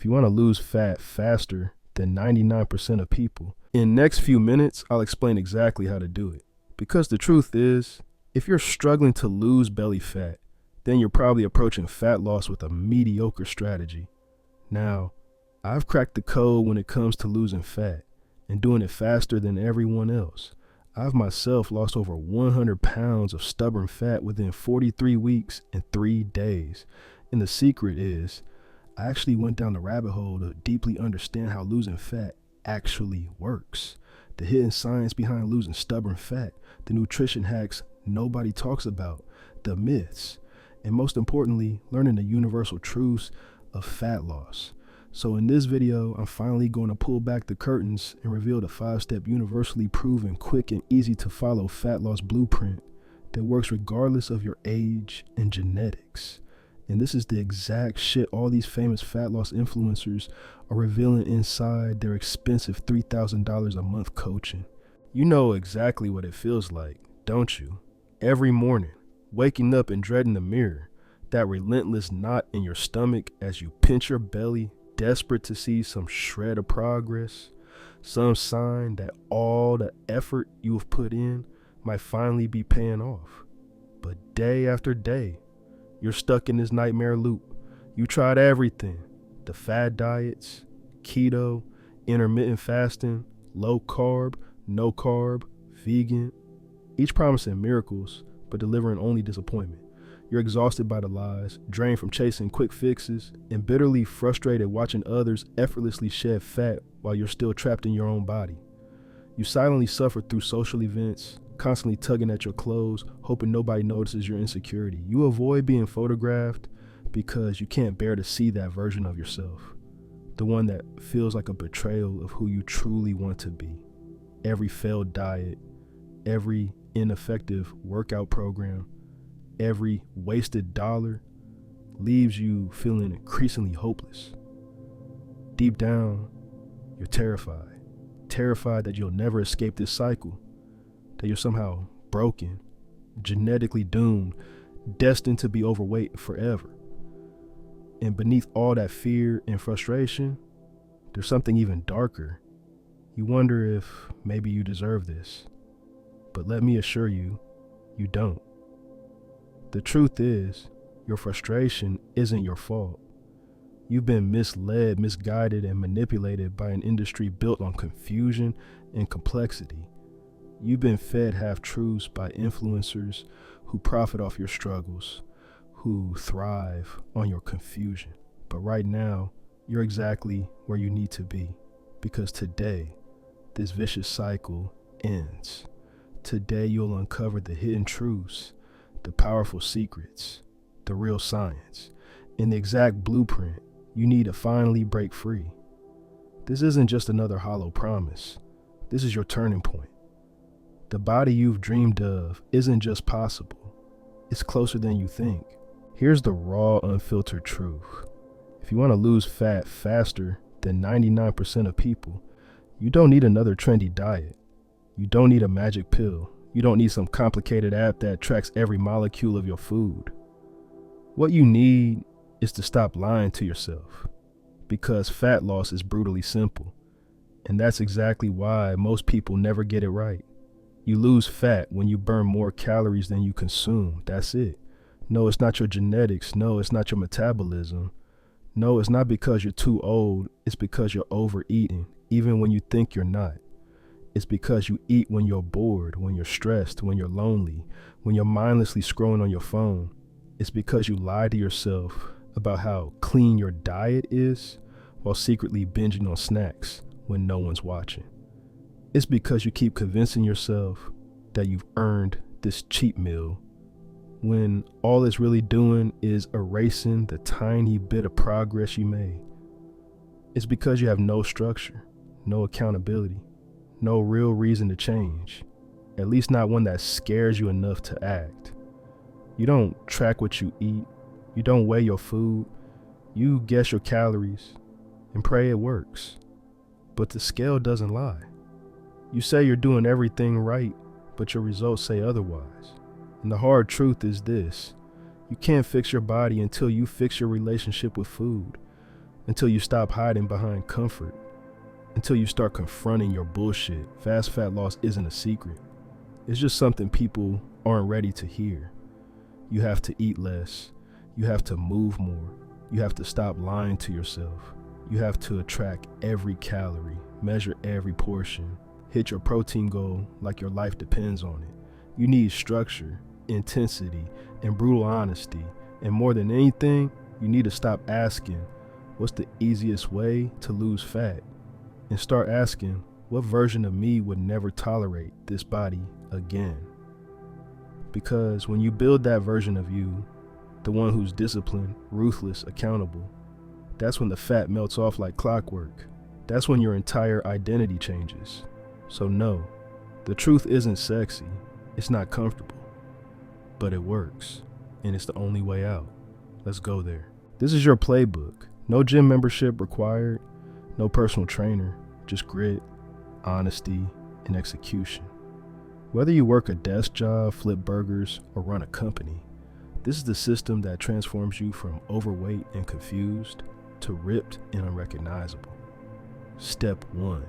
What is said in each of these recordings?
you want to lose fat faster than 99% of people. In the next few minutes, I'll explain exactly how to do it. Because the truth is, if you're struggling to lose belly fat, then you're probably approaching fat loss with a mediocre strategy. Now, I've cracked the code when it comes to losing fat and doing it faster than everyone else. I've myself lost over 100 pounds of stubborn fat within 43 weeks and 3 days. And the secret is, I actually went down the rabbit hole to deeply understand how losing fat actually works. The hidden science behind losing stubborn fat, the nutrition hacks nobody talks about, the myths, and most importantly, learning the universal truths of fat loss. So in this video, I'm finally going to pull back the curtains and reveal the 5-step universally proven, quick and easy to follow fat loss blueprint that works regardless of your age and genetics. And this is the exact shit all these famous fat loss influencers are revealing inside their expensive $3,000 a month coaching. You know exactly what it feels like, don't you? Every morning, waking up and dreading the mirror, that relentless knot in your stomach as you pinch your belly, desperate to see some shred of progress, some sign that all the effort you have put in might finally be paying off. But day after day, you're stuck in this nightmare loop. You tried everything, the fad diets, keto, intermittent fasting, low carb, no carb, vegan, each promising miracles, but delivering only disappointment. You're exhausted by the lies, drained from chasing quick fixes, and bitterly frustrated watching others effortlessly shed fat while you're still trapped in your own body. You silently suffer through social events, constantly tugging at your clothes, hoping nobody notices your insecurity. You avoid being photographed because you can't bear to see that version of yourself, the one that feels like a betrayal of who you truly want to be. Every failed diet, every ineffective workout program, every wasted dollar leaves you feeling increasingly hopeless. Deep down, you're terrified that you'll never escape this cycle, that you're somehow broken, genetically doomed, destined to be overweight forever. And beneath all that fear and frustration, there's something even darker. You wonder if maybe you deserve this. But let me assure you, you don't. The truth is, your frustration isn't your fault. You've been misled, misguided, and manipulated by an industry built on confusion and complexity. You've been fed half-truths by influencers who profit off your struggles, who thrive on your confusion. But right now, you're exactly where you need to be, because today, this vicious cycle ends. Today, you'll uncover the hidden truths, the powerful secrets, the real science, and the exact blueprint you need to finally break free. This isn't just another hollow promise. This is your turning point. The body you've dreamed of isn't just possible. It's closer than you think. Here's the raw, unfiltered truth. If you want to lose fat faster than 99% of people, you don't need another trendy diet. You don't need a magic pill. You don't need some complicated app that tracks every molecule of your food. What you need is to stop lying to yourself, because fat loss is brutally simple. And that's exactly why most people never get it right. You lose fat when you burn more calories than you consume. That's it. No, it's not your genetics. No, it's not your metabolism. No, it's not because you're too old. It's because you're overeating, even when you think you're not. It's because you eat when you're bored, when you're stressed, when you're lonely, when you're mindlessly scrolling on your phone. It's because you lie to yourself about how clean your diet is while secretly binging on snacks when no one's watching. It's because you keep convincing yourself that you've earned this cheat meal when all it's really doing is erasing the tiny bit of progress you made. It's because you have no structure, no accountability, no real reason to change, at least not one that scares you enough to act. You don't track what you eat, you don't weigh your food, you guess your calories and pray it works. But the scale doesn't lie. You say you're doing everything right, but your results say otherwise. And the hard truth is this: you can't fix your body until you fix your relationship with food. until you stop hiding behind comfort, until you start confronting your bullshit. Fast fat loss isn't a secret. It's just something people aren't ready to hear. You have to eat less. You have to move more. You have to stop lying to yourself. You have to track every calorie, measure every portion, hit your protein goal like your life depends on it. You need structure, intensity, and brutal honesty. And more than anything, you need to stop asking, what's the easiest way to lose fat? And start asking, what version of me would never tolerate this body again? Because when you build that version of you, the one who's disciplined, ruthless, accountable, that's when the fat melts off like clockwork. That's when your entire identity changes. So no, the truth isn't sexy. It's not comfortable, but it works, and it's the only way out. Let's go there. This is your playbook. No gym membership required, no personal trainer, just grit, honesty, and execution. Whether you work a desk job, flip burgers, or run a company, this is the system that transforms you from overweight and confused to ripped and unrecognizable. Step 1.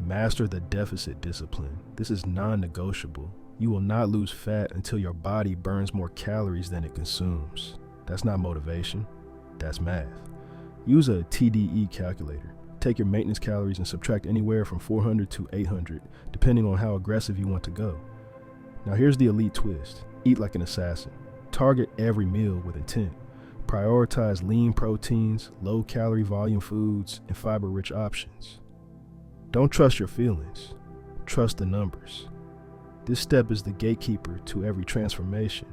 Master the deficit discipline. This is non-negotiable. You will not lose fat until your body burns more calories than it consumes. That's not motivation, that's math. Use a TDE calculator. Take your maintenance calories and subtract anywhere from 400 to 800, depending on how aggressive you want to go. Now here's the elite twist. Eat like an assassin. Target every meal with intent. Prioritize lean proteins, low-calorie volume foods, and fiber-rich options. Don't trust your feelings. Trust the numbers. This step is the gatekeeper to every transformation,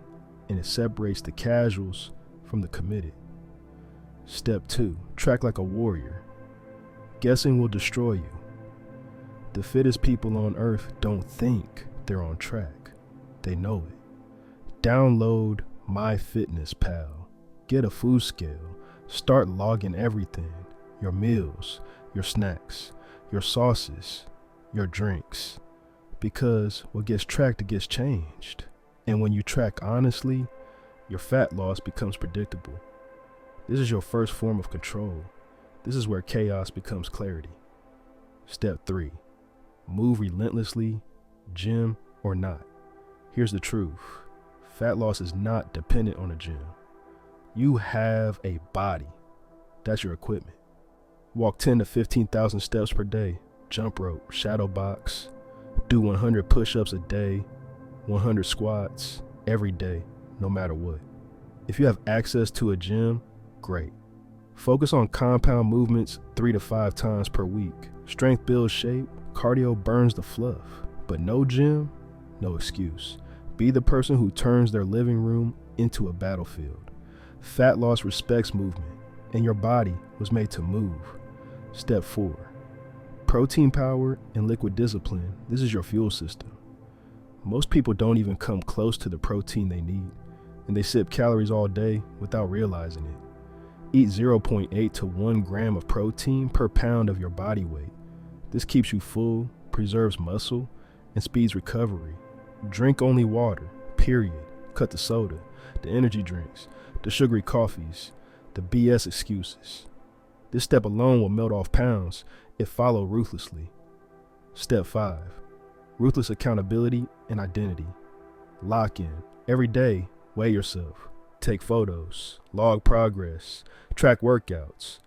and it separates the casuals from the committed. Step 2. Track like a warrior. Guessing will destroy you. The fittest people on earth don't think they're on track. They know it. Download MyFitnessPal. Get a food scale. Start logging everything. Your meals, your snacks, your sauces, your drinks. Because what gets tracked gets changed. And when you track honestly, your fat loss becomes predictable. This is your first form of control. This is where chaos becomes clarity. Step 3. Move relentlessly, gym or not. Here's the truth. Fat loss is not dependent on a gym. You have a body. That's your equipment. Walk 10 to 15,000 steps per day. Jump rope, shadow box. Do 100 push-ups a day, 100 squats every day, no matter what. If you have access to a gym, great. Focus on compound movements 3 to 5 times per week. Strength builds shape, cardio burns the fluff. But no gym, no excuse. Be the person who turns their living room into a battlefield. Fat loss respects movement, and your body was made to move. Step 4. Protein power and liquid discipline. This is your fuel system. Most people don't even come close to the protein they need, and they sip calories all day without realizing it. Eat 0.8 to 1 gram of protein per pound of your body weight. This keeps you full, preserves muscle, and speeds recovery. Drink only water, period. Cut the soda, the energy drinks, the sugary coffees, the BS excuses. This step alone will melt off pounds if followed ruthlessly. Step 5. Ruthless accountability and identity. Lock in. Every day, weigh yourself. Take photos, log progress, track workouts.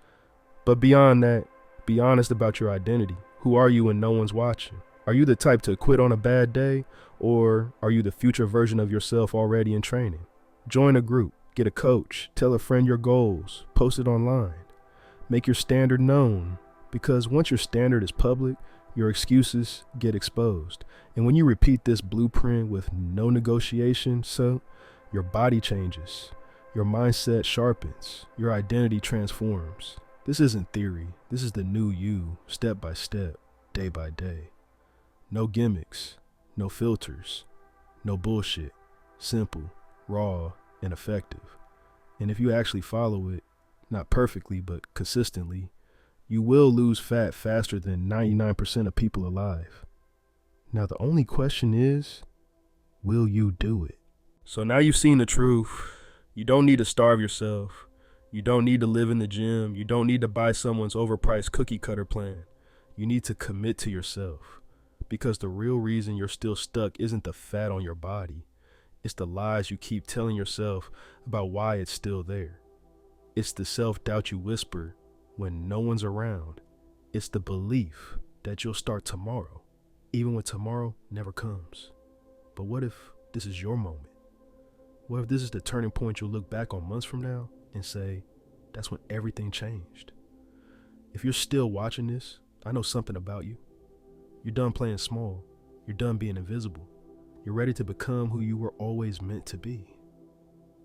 But beyond that, be honest about your identity. Who are you when no one's watching? Are you the type to quit on a bad day, or are you the future version of yourself already in training? Join a group, get a coach, tell a friend your goals, post it online. Make your standard known, because once your standard is public, your excuses get exposed. And when you repeat this blueprint with no negotiation, your body changes, your mindset sharpens, your identity transforms. This isn't theory. This is the new you, step by step, day by day. No gimmicks, no filters, no bullshit. Simple, raw, and effective. And if you actually follow it, not perfectly, but consistently, you will lose fat faster than 99% of people alive. Now, the only question is, will you do it? So now you've seen the truth. You don't need to starve yourself. You don't need to live in the gym. You don't need to buy someone's overpriced cookie cutter plan. You need to commit to yourself. Because the real reason you're still stuck isn't the fat on your body. It's the lies you keep telling yourself about why it's still there. It's the self-doubt you whisper when no one's around. It's the belief that you'll start tomorrow, even when tomorrow never comes. But what if this is your moment? What if this is the turning point you'll look back on months from now and say, that's when everything changed? If you're still watching this, I know something about you. You're done playing small. You're done being invisible. You're ready to become who you were always meant to be.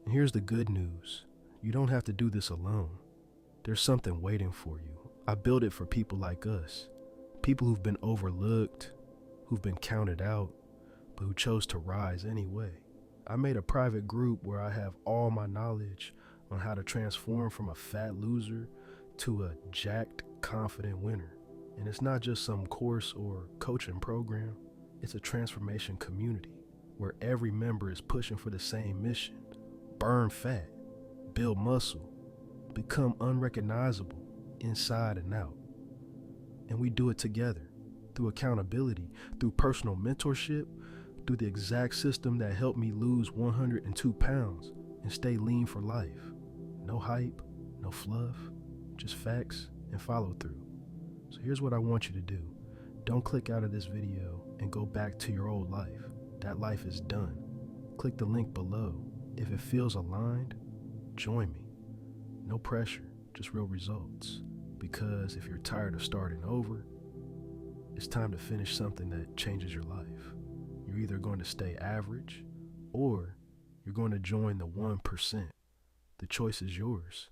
And here's the good news. You don't have to do this alone. There's something waiting for you. I built it for people like us. People who've been overlooked, who've been counted out, but who chose to rise anyway. I made a private group where I have all my knowledge on how to transform from a fat loser to a jacked, confident winner. And it's not just some course or coaching program. It's a transformation community where every member is pushing for the same mission. Burn fat, build muscle, become unrecognizable inside and out. And we do it together through accountability, through personal mentorship, through the exact system that helped me lose 102 pounds and stay lean for life. No hype, no fluff, just facts and follow through. So here's what I want you to do. Don't click out of this video and go back to your old life. That life is done. Click the link below. If it feels aligned, join me. No pressure, just real results. Because if you're tired of starting over, it's time to finish something that changes your life. You're either going to stay average or you're going to join the 1%. The choice is yours.